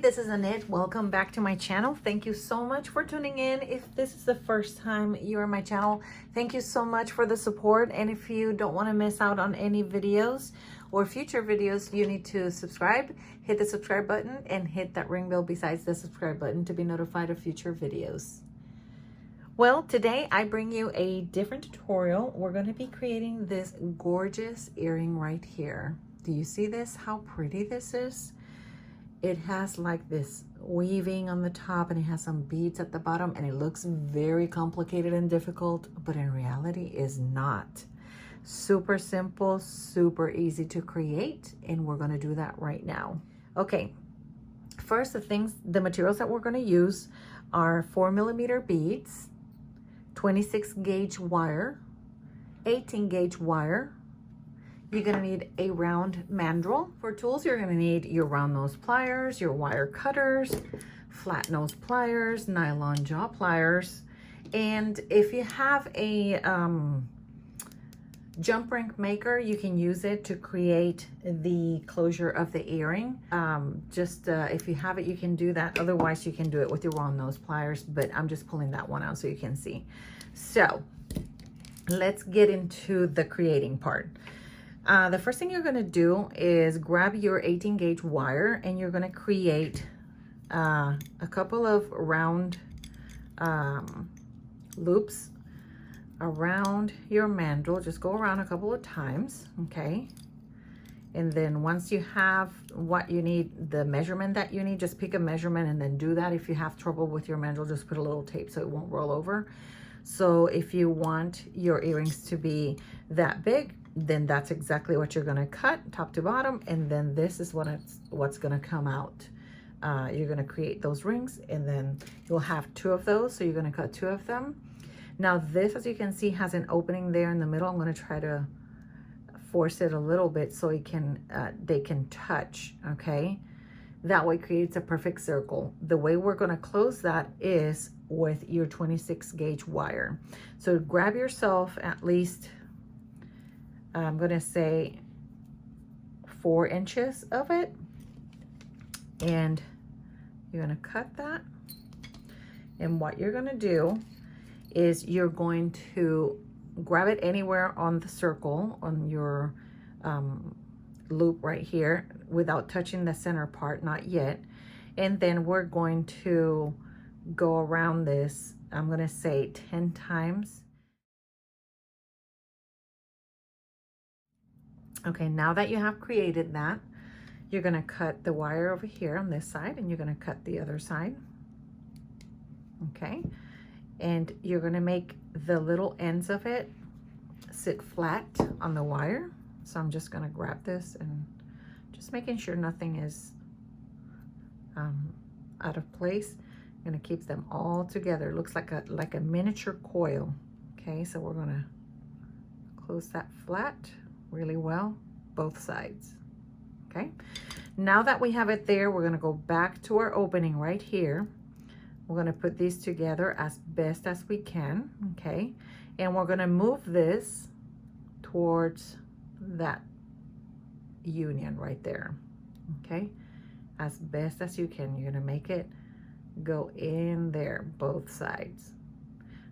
this is Annette. Welcome back to my channel. Thank you so much for tuning in. If this is the first time you're on my channel, thank you so much for the support. And if you don't want to miss out on any videos or future videos, you need to subscribe, hit the subscribe button, and hit that ring bell besides the subscribe button to be notified of future videos. Well, today I bring you a different tutorial. We're going to be creating this gorgeous earring right here. Do you see this? How pretty this is? It has like this weaving on the top and it has some beads at the bottom, and it looks very complicated and difficult, but in reality is not. Super simple, super easy to create, and we're going to do that right now. Okay, first the materials that we're going to use are 4mm beads, 26 gauge wire, 18 gauge wire. You're going to need a round mandrel. For tools, you're going to need your round nose pliers, your wire cutters, flat nose pliers, nylon jaw pliers. And if you have a jump ring maker, you can use it to create the closure of the earring. If you have it, you can do that. Otherwise, you can do it with your round nose pliers, but I'm just pulling that one out so you can see. So let's get into the creating part. The first thing you're going to do is grab your 18 gauge wire, and you're going to create a couple of round loops around your mandrel. Just go around a couple of times, okay? And then once you have what you need, the measurement that you need, just pick a measurement and then do that. If you have trouble with your mandrel, just put a little tape so it won't roll over. So if you want your earrings to be that big, then that's exactly what you're going to cut top to bottom, and then this is what's going to come out. You're going to create those rings, and then you'll have 2 of those, so you're going to cut 2 of them. Now this, as you can see, has an opening there in the middle. I'm going to try to force it a little bit so it can they can touch, okay? That way creates a perfect circle. The way we're going to close that is with your 26 gauge wire. So grab yourself at least, I'm going to say 4 inches of it, and you're going to cut that. And what you're going to do is you're going to grab it anywhere on the circle, on your loop right here, without touching the center part, not yet. And then we're going to go around this, I'm going to say 10 times. Okay, now that you have created that, you're going to cut the wire over here on this side, and you're going to cut the other side. Okay, and you're going to make the little ends of it sit flat on the wire. So I'm just going to grab this and just making sure nothing is out of place. I'm going to keep them all together. It looks like a miniature coil. Okay, so we're going to close that flat really well, both sides. Okay, now that we have it there, we're going to go back to our opening right here. We're going to put these together as best as we can, okay? And we're going to move this towards that union right there, okay? As best as you can. You're going to make it go in there, both sides.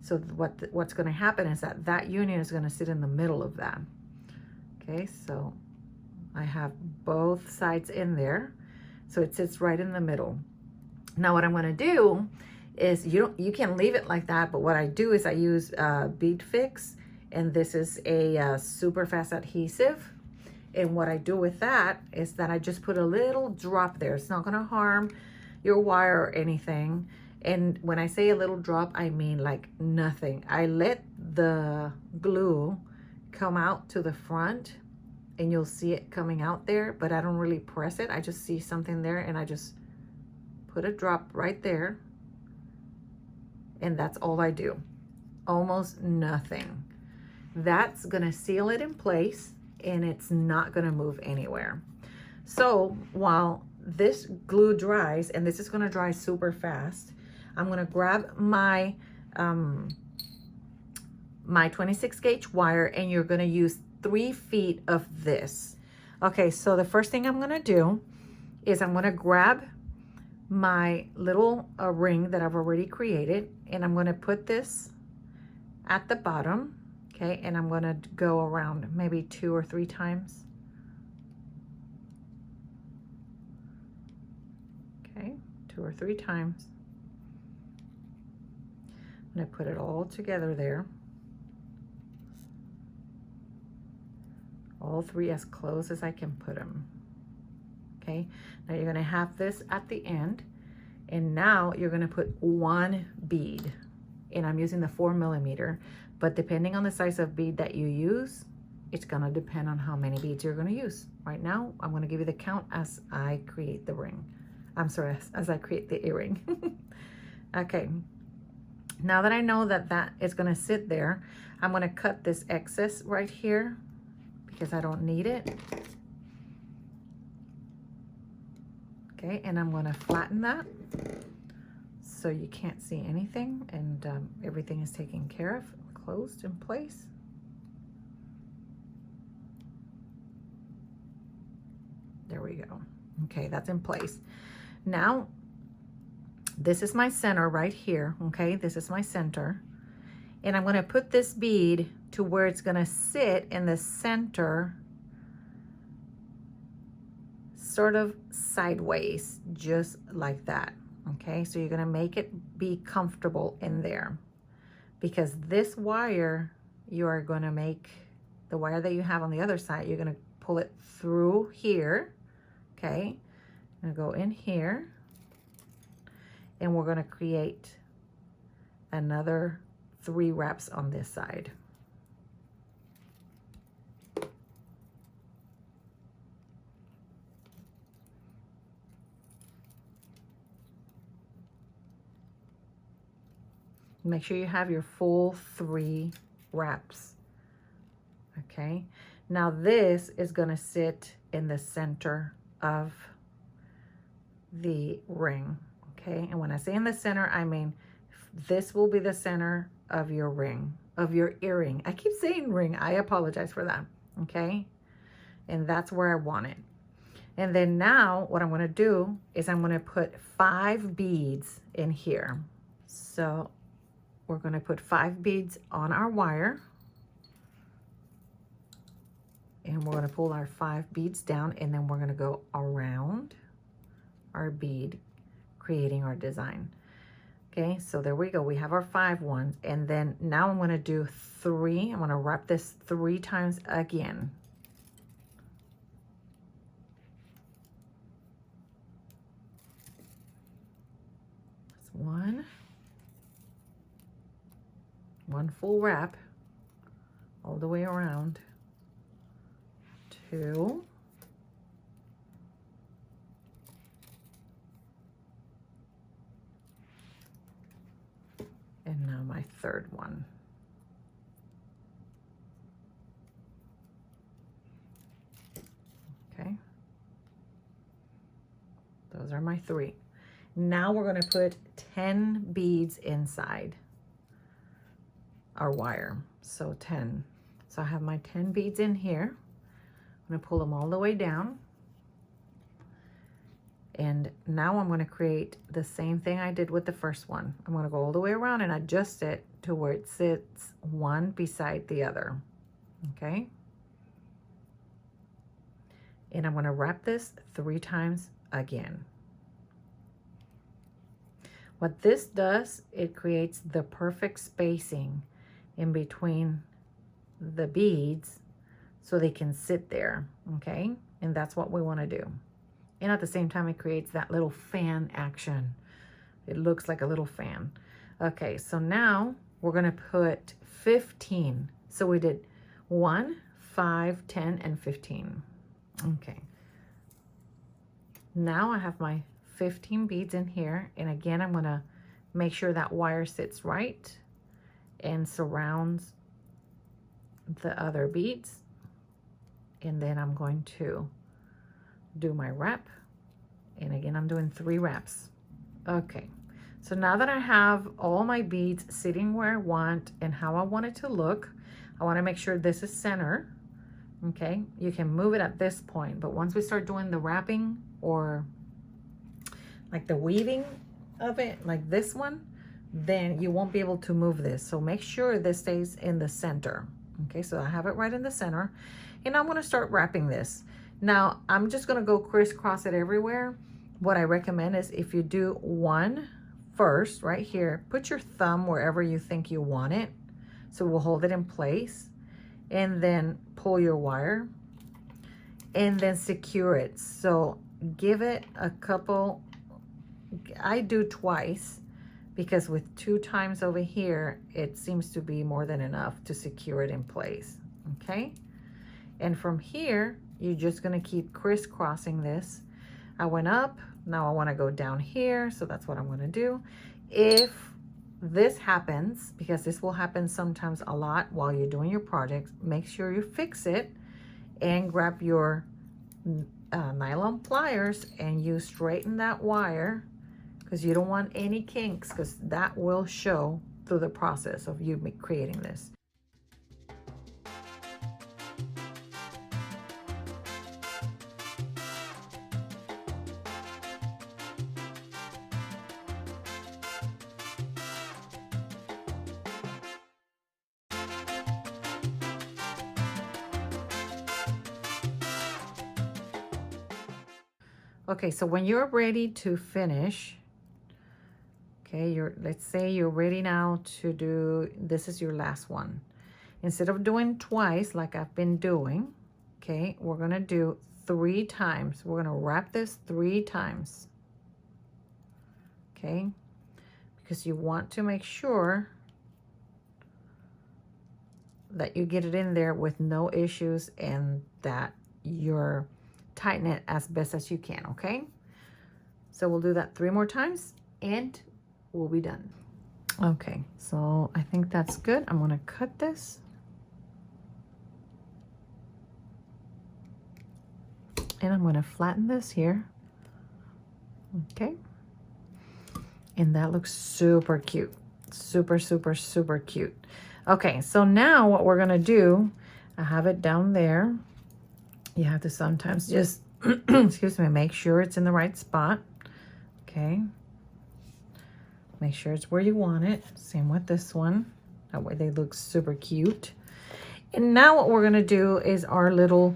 So what's going to happen is that union is going to sit in the middle of that. Okay, so I have both sides in there, so it sits right in the middle. Now what I'm going to do is, you can leave it like that, but what I do is I use Bead Fix, and this is a super fast adhesive. And what I do with that is that I just put a little drop there. It's not going to harm your wire or anything. And when I say a little drop, I mean like nothing. I let the glue come out to the front, and you'll see it coming out there, but I don't really press it. I just see something there, and I just put a drop right there, and that's all I do. Almost nothing. That's gonna seal it in place, and it's not gonna move anywhere. So while this glue dries, and this is gonna dry super fast, I'm gonna grab my my 26 gauge wire, and you're gonna use 3 feet of this. Okay, so the first thing I'm gonna do is I'm gonna grab my little ring that I've already created, and I'm going to put this at the bottom, okay, and I'm going to go around maybe 2 or 3 times. Okay, 2 or 3 times. I'm going to put it all together there. All 3 as close as I can put them. Okay, now you're going to have this at the end, and now you're going to put 1 bead, and I'm using the 4mm, but depending on the size of bead that you use, it's going to depend on how many beads you're going to use. Right now, I'm going to give you the count as I create the ring. I'm sorry, as I create the earring. Okay, now that I know that that is going to sit there, I'm going to cut this excess right here because I don't need it. Okay, and I'm going to flatten that so you can't see anything, and everything is taken care of, closed in place. There we go. Okay, that's in place. Now, this is my center right here, okay? This is my center. And I'm going to put this bead to where it's going to sit in the center, sort of sideways, just like that. Okay, so you're going to make it be comfortable in there, because this wire, you are going to make the wire that you have on the other side, you're going to pull it through here. Okay, I'm going to go in here, and we're going to create another 3 wraps on this side. Make sure you have your full 3 wraps. Okay, now this is going to sit in the center of the ring. Okay, and when I say in the center, I mean this will be the center of your ring, of your earring. I keep saying ring, I apologize for that. Okay, and that's where I want it. And then now what I'm going to do is I'm going to put 5 beads in here. So we're going to put 5 beads on our wire, and we're going to pull our 5 beads down, and then we're going to go around our bead, creating our design. Okay, so there we go. We have our 5 ones, and then now I'm going to do 3. I'm going to wrap this 3 times again. That's 1. 1 full wrap all the way around. 2. And now my 3rd one. Okay. Those are my 3. Now we're going to put 10 beads inside our wire. So 10. So I have my 10 beads in here. I'm going to pull them all the way down. And now I'm going to create the same thing I did with the first one. I'm going to go all the way around and adjust it to where it sits one beside the other. Okay. And I'm going to wrap this 3 times again. What this does, it creates the perfect spacing in between the beads so they can sit there, okay? And that's what we want to do. And at the same time, it creates that little fan action. It looks like a little fan. Okay, so now we're going to put 15. So we did 1, 5, 10, and 15. Okay. Now I have my 15 beads in here, and again I'm going to make sure that wire sits right and surrounds the other beads, and then I'm going to do my wrap, and again I'm doing 3 wraps. Okay, so now that I have all my beads sitting where I want and how I want it to look, I want to make sure this is center. Okay, you can move it at this point, but once we start doing the wrapping or like the weaving of it, like this one, then you won't be able to move this. So make sure this stays in the center. Okay, so I have it right in the center, and I'm gonna start wrapping this. Now, I'm just gonna go crisscross it everywhere. What I recommend is if you do one first, right here, put your thumb wherever you think you want it. So we'll hold it in place, and then pull your wire, and then secure it. So give it a couple, I do twice, because with 2 times over here, it seems to be more than enough to secure it in place, okay? And from here, you're just gonna keep crisscrossing this. I went up, now I wanna go down here, so that's what I'm gonna do. If this happens, because this will happen sometimes a lot while you're doing your projects, make sure you fix it and grab your nylon pliers and you straighten that wire, because you don't want any kinks, because that will show through the process of you creating this. Okay, so when you're ready to finish, okay, let's say you're ready now to do, this is your last one. Instead of doing twice like I've been doing, okay, we're gonna do 3 times. We're gonna wrap this 3 times, okay? Because you want to make sure that you get it in there with no issues and that you're tighten it as best as you can, okay? So we'll do that 3 more times and we'll be done. Okay, so I think that's good. I'm gonna cut this. And I'm gonna flatten this here. Okay. And that looks super cute. Super, super, super cute. Okay, so now what we're gonna do, I have it down there. You have to sometimes just, excuse me, make sure it's in the right spot. Okay. Make sure it's where you want it. Same with this one. That way they look super cute. And now what we're gonna do is our little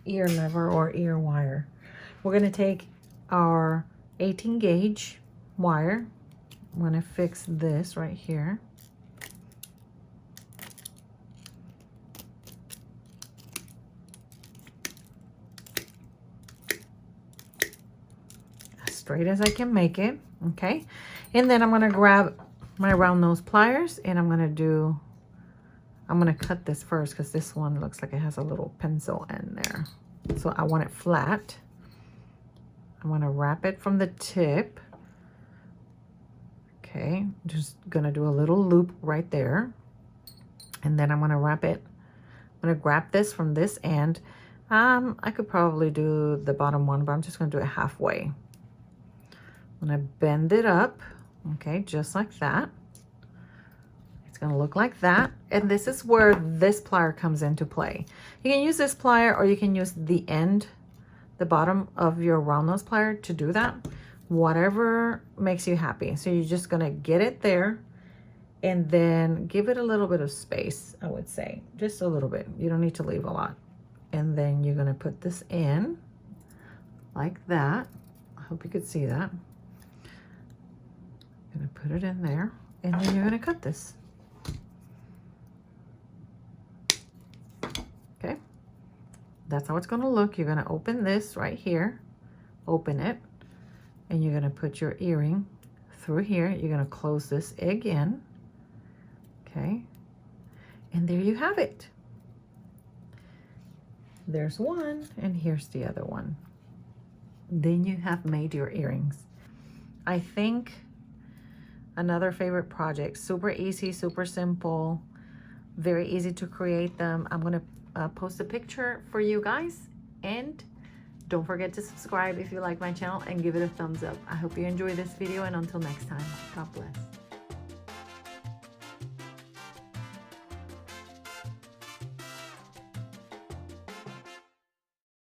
ear lever or ear wire. We're gonna take our 18 gauge wire. I'm gonna fix this right here. Straight as I can make it, okay? And then I'm gonna grab my round nose pliers and I'm gonna cut this first because this one looks like it has a little pencil end there. So I want it flat. I'm gonna wrap it from the tip. Okay, just gonna do a little loop right there. And then I'm gonna wrap it. I'm gonna grab this from this end. I could probably do the bottom one, but I'm just gonna do it halfway. I'm gonna bend it up, okay, just like that. It's gonna look like that. And this is where this plier comes into play. You can use this plier or you can use the end, the bottom of your round nose plier to do that. Whatever makes you happy. So you're just gonna get it there and then give it a little bit of space, I would say. Just a little bit. You don't need to leave a lot. And then you're gonna put this in like that. I hope you could see that. Gonna put it in there and then you're gonna cut this. Okay, that's how it's gonna look. You're gonna open this right here, open it, and you're gonna put your earring through here. You're gonna close this again, okay, and there you have it. There's one and here's the other one. Then you have made your earrings. I think another favorite project, super easy, super simple, very easy to create them. I'm gonna post a picture for you guys, and don't forget to subscribe if you like my channel and give it a thumbs up. I hope you enjoy this video, and until next time, God bless.